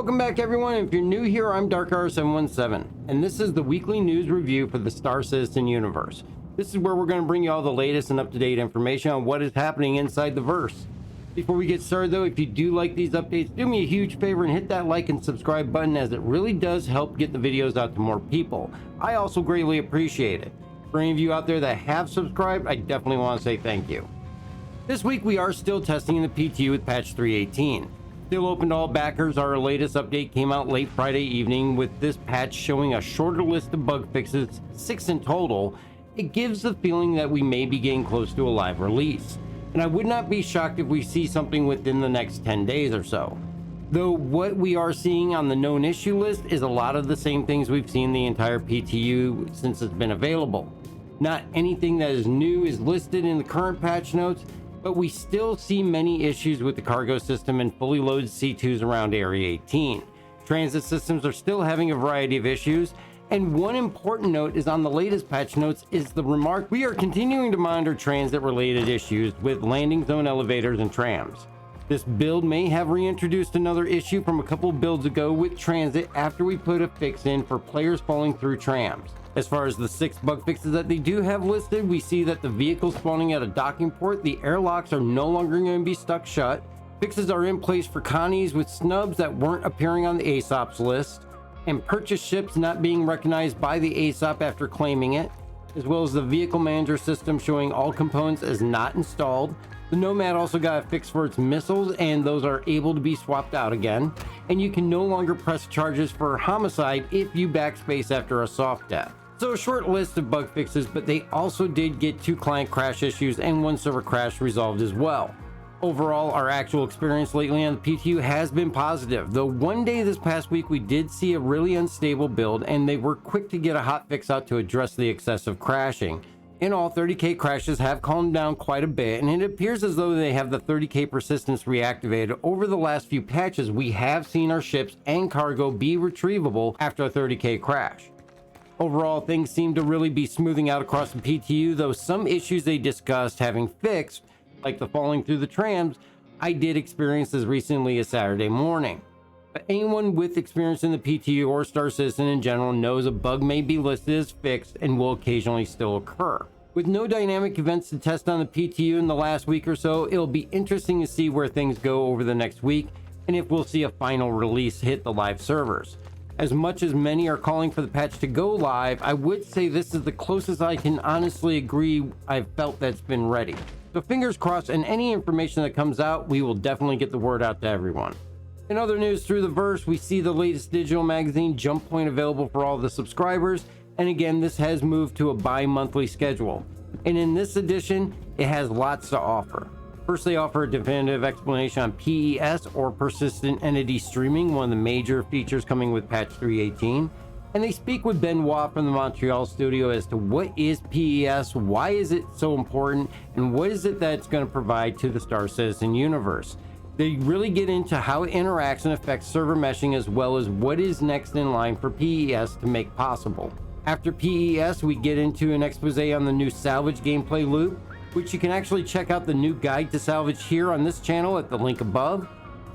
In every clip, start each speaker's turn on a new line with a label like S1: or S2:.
S1: Welcome back everyone. If you're new here, I'm DarkR717, and this is the weekly news review for the Star Citizen universe. This is where we're going to bring you all the latest and up-to-date information on what is happening inside the verse. Before we get started though, if you do like these updates, do me a huge favor and hit that like and subscribe button, as it really does help get the videos out to more people. I also greatly appreciate it. For any of you out there that have subscribed, I definitely want to say thank you. This week we are still testing the PTU with patch 3.18. Still open to all backers. Our latest update came out late Friday evening with this patch showing a shorter list of bug fixes, 6 in total. It gives the feeling that we may be getting close to a live release, and I would not be shocked if we see something within the next 10 days or so. Though what we are seeing on the known issue list is a lot of the same things we've seen the entire PTU since it's been available. Not anything that is new is listed in the current patch notes, but we still see many issues with the cargo system and fully loaded C2s around Area 18. Transit systems are still having a variety of issues, and one important note is on the latest patch notes is the remark, we are continuing to monitor transit related issues with landing zone elevators and trams. This build may have reintroduced another issue from a couple builds ago with transit after we put a fix in for players falling through trams. As far as the 6 bug fixes that they do have listed, we see that the vehicles spawning at a docking port, the airlocks are no longer going to be stuck shut. Fixes are in place for Connies with snubs that weren't appearing on the ASOP's list, and purchase ships not being recognized by the ASOP after claiming it, as well as the vehicle manager system showing all components as not installed. The Nomad also got a fix for its missiles, and those are able to be swapped out again, and you can no longer press charges for homicide if you backspace after a soft death. So a short list of bug fixes, but they also did get 2 client crash issues and 1 server crash resolved as well. Overall, our actual experience lately on the PTU has been positive, though one day this past week we did see a really unstable build, and they were quick to get a hot fix out to address the excessive crashing. In all, 30k crashes have calmed down quite a bit, and it appears as though they have the 30k persistence reactivated. Over the last few patches, we have seen our ships and cargo be retrievable after a 30k crash. Overall, things seem to really be smoothing out across the PTU, though some issues they discussed having fixed, like the falling through the trams, I did experience as recently as Saturday morning. But anyone with experience in the PTU or Star Citizen in general knows a bug may be listed as fixed and will occasionally still occur. With no dynamic events to test on the PTU in the last week or so, it'll be interesting to see where things go over the next week and if we'll see a final release hit the live servers. As much as many are calling for the patch to go live, I would say this is the closest I can honestly agree I've felt that's been ready. So fingers crossed, and any information that comes out, we will definitely get the word out to everyone. In other news through the verse, we see the latest digital magazine Jump Point available for all the subscribers, and again this has moved to a bi-monthly schedule. And in this edition, it has lots to offer. First, they offer a definitive explanation on PES, or Persistent Entity Streaming, one of the major features coming with patch 3.18. And they speak with Benoit from the Montreal studio as to what is PES, why is it so important, and what is it that it's going to provide to the Star Citizen universe. They really get into how it interacts and affects server meshing, as well as what is next in line for PES to make possible. After PES, we get into an expose on the new Salvage gameplay loop, which you can actually check out the new guide to Salvage here on this channel at the link above.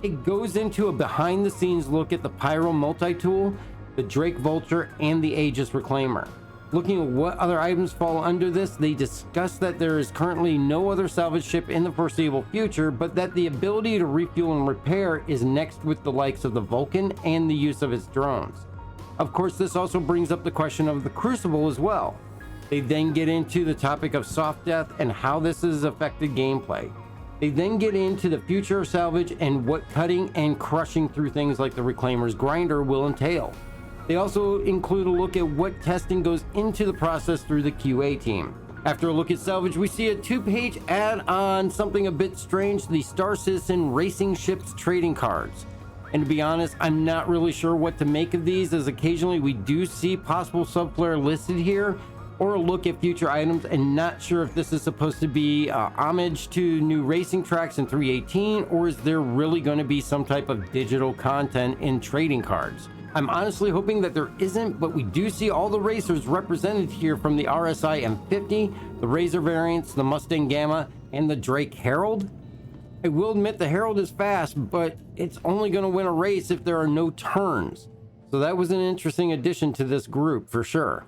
S1: It goes into a behind the scenes look at the Pyro multi-tool, the Drake Vulture, and the Aegis Reclaimer. Looking at what other items fall under this, they discuss that there is currently no other salvage ship in the foreseeable future, but that the ability to refuel and repair is next with the likes of the Vulcan and the use of its drones. Of course, this also brings up the question of the Crucible as well. They then get into the topic of soft death and how this has affected gameplay. They then get into the future of salvage and what cutting and crushing through things like the Reclaimer's grinder will entail. They also include a look at what testing goes into the process through the QA team. After a look at Salvage, we see a 2-page ad on something a bit strange, the Star Citizen Racing Ships trading cards. And to be honest, I'm not really sure what to make of these, as occasionally we do see possible subflare listed here, or a look at future items, and not sure if this is supposed to be homage to new racing tracks in 3.18, or is there really going to be some type of digital content in trading cards. I'm honestly hoping that there isn't, but we do see all the racers represented here, from the RSI M50, the Razor variants, the Mustang Gamma, and the Drake Herald. I will admit the Herald is fast, but it's only going to win a race if there are no turns. So that was an interesting addition to this group for sure.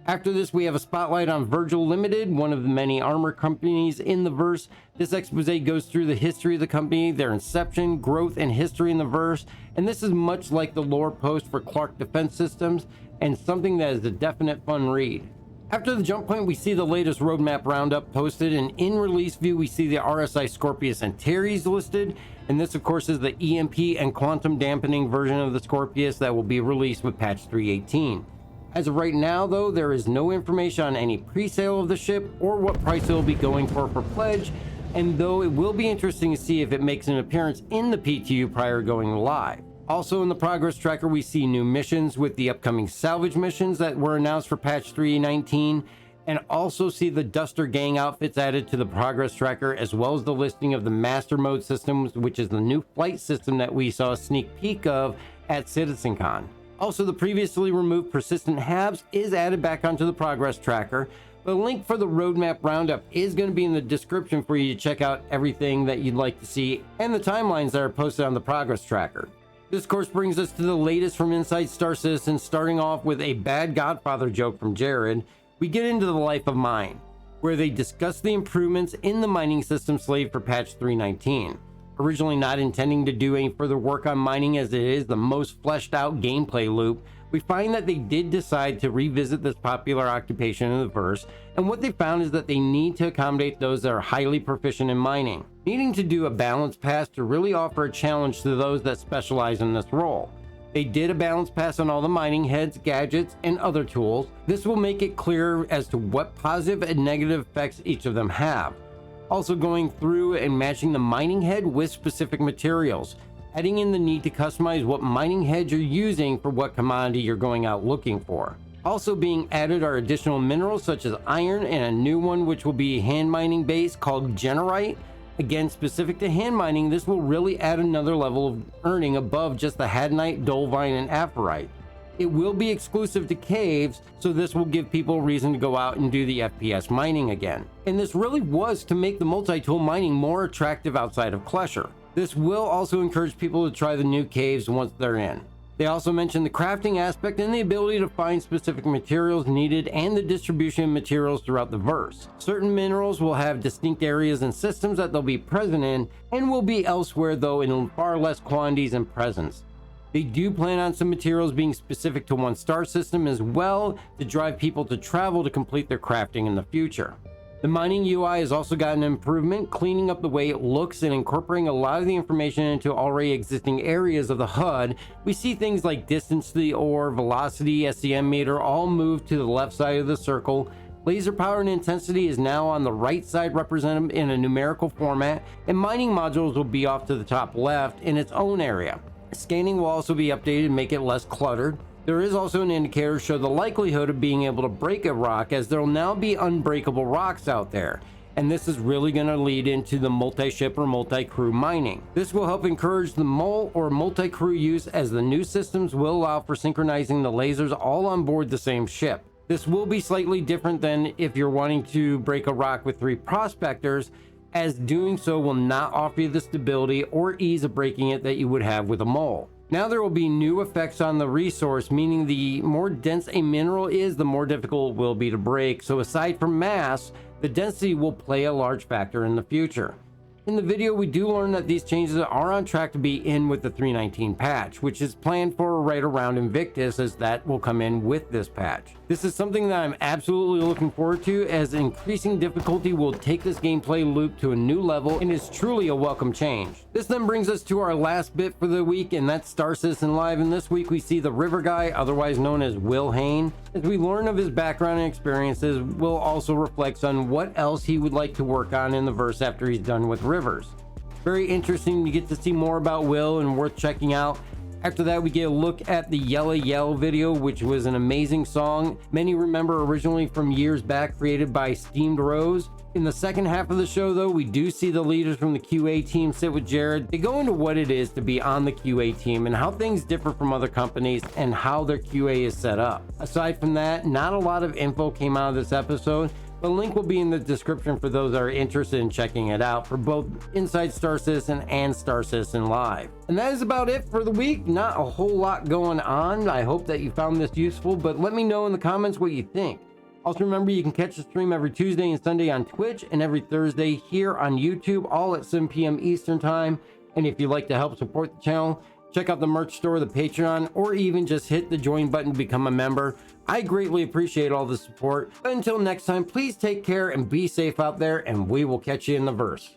S1: After this, we have a spotlight on Virgil Limited, one of the many armor companies in the verse. This expose goes through the history of the company, their inception, growth, and history in the verse. And this is much like the lore post for Clark Defense Systems, and something that is a definite fun read. After the jump point, we see the latest roadmap roundup posted, and in release view, we see the RSI Scorpius Antares listed. And this, of course, is the EMP and quantum dampening version of the Scorpius that will be released with patch 3.18. As of right now, though, there is no information on any pre-sale of the ship or what price it will be going for pledge, and though it will be interesting to see if it makes an appearance in the PTU prior to going live. Also in the progress tracker, we see new missions with the upcoming Salvage missions that were announced for patch 3.19, and also see the Duster gang outfits added to the progress tracker, as well as the listing of the Master Mode systems, which is the new flight system that we saw a sneak peek of at CitizenCon. Also, the previously removed persistent halves is added back onto the progress tracker. The link for the roadmap roundup is going to be in the description for you to check out everything that you'd like to see and the timelines that are posted on the progress tracker. This course brings us to the latest from Inside Star Citizen, starting off with a bad Godfather joke from Jared. We get into the life of mine, where they discuss the improvements in the mining system slated for patch 3.19. Originally not intending to do any further work on mining as it is the most fleshed out gameplay loop, we find that they did decide to revisit this popular occupation in the verse, and what they found is that they need to accommodate those that are highly proficient in mining, needing to do a balance pass to really offer a challenge to those that specialize in this role. They did a balance pass on all the mining heads, gadgets, and other tools. This will make it clear as to what positive and negative effects each of them have. Also going through and matching the mining head with specific materials, adding in the need to customize what mining head you're using for what commodity you're going out looking for. Also being added are additional minerals such as iron and a new one which will be hand mining based called Generite. Again, specific to hand mining, this will really add another level of earning above just the Hadnite, Dolvine, and Aphorite. It will be exclusive to caves, so this will give people a reason to go out and do the FPS mining again. And this really was to make the multi-tool mining more attractive outside of Klesher. This will also encourage people to try the new caves once they're in. They also mentioned the crafting aspect and the ability to find specific materials needed and the distribution of materials throughout the verse. Certain minerals will have distinct areas and systems that they'll be present in, and will be elsewhere though in far less quantities and presence. They do plan on some materials being specific to one star system as well to drive people to travel to complete their crafting in the future. The mining UI has also gotten an improvement, cleaning up the way it looks and incorporating a lot of the information into already existing areas of the HUD. We see things like distance to the ore, velocity, SEM meter all moved to the left side of the circle. Laser power and intensity is now on the right side represented in a numerical format, and mining modules will be off to the top left in its own area. Scanning will also be updated to make it less cluttered. There is also an indicator to show the likelihood of being able to break a rock, as there will now be unbreakable rocks out there. And this is really going to lead into the multi-ship or multi-crew mining. This will help encourage the mul or multi-crew use, as the new systems will allow for synchronizing the lasers all on board the same ship. This will be slightly different than if you're wanting to break a rock with 3 prospectors, as doing so will not offer you the stability or ease of breaking it that you would have with a mole. Now there will be new effects on the resource, meaning the more dense a mineral is, the more difficult it will be to break. So aside from mass, the density will play a large factor in the future. In the video, we do learn that these changes are on track to be in with the 3.19 patch, which is planned for right around Invictus, as that will come in with this patch. This is something that I'm absolutely looking forward to, as increasing difficulty will take this gameplay loop to a new level and is truly a welcome change. This then brings us to our last bit for the week, and that's Star Citizen Live. And this week we see the River Guy, otherwise known as Will Hain. As we learn of his background and experiences, Will also reflects on what else he would like to work on in the verse after he's done with Rivers. Very interesting to get to see more about Will and worth checking out. After that, we get a look at the Yella Yell video, which was an amazing song. Many remember originally from years back, created by Steamed Rose. In the second half of the show, though, we do see the leaders from the QA team sit with Jared. They go into what it is to be on the QA team and how things differ from other companies and how their QA is set up. Aside from that, not a lot of info came out of this episode, The link will be in the description for those that are interested in checking it out for both Inside Star Citizen and Star Citizen Live. And that is about it for the week. Not a whole lot going on. I hope that you found this useful, but let me know in the comments what you think. Also remember, you can catch the stream every Tuesday and Sunday on Twitch and every Thursday here on YouTube, all at 7 p.m. Eastern Time. And if you'd like to help support the channel, check out the merch store, the Patreon, or even just hit the join button to become a member. I greatly appreciate all the support. Until next time, please take care and be safe out there, and we will catch you in the verse.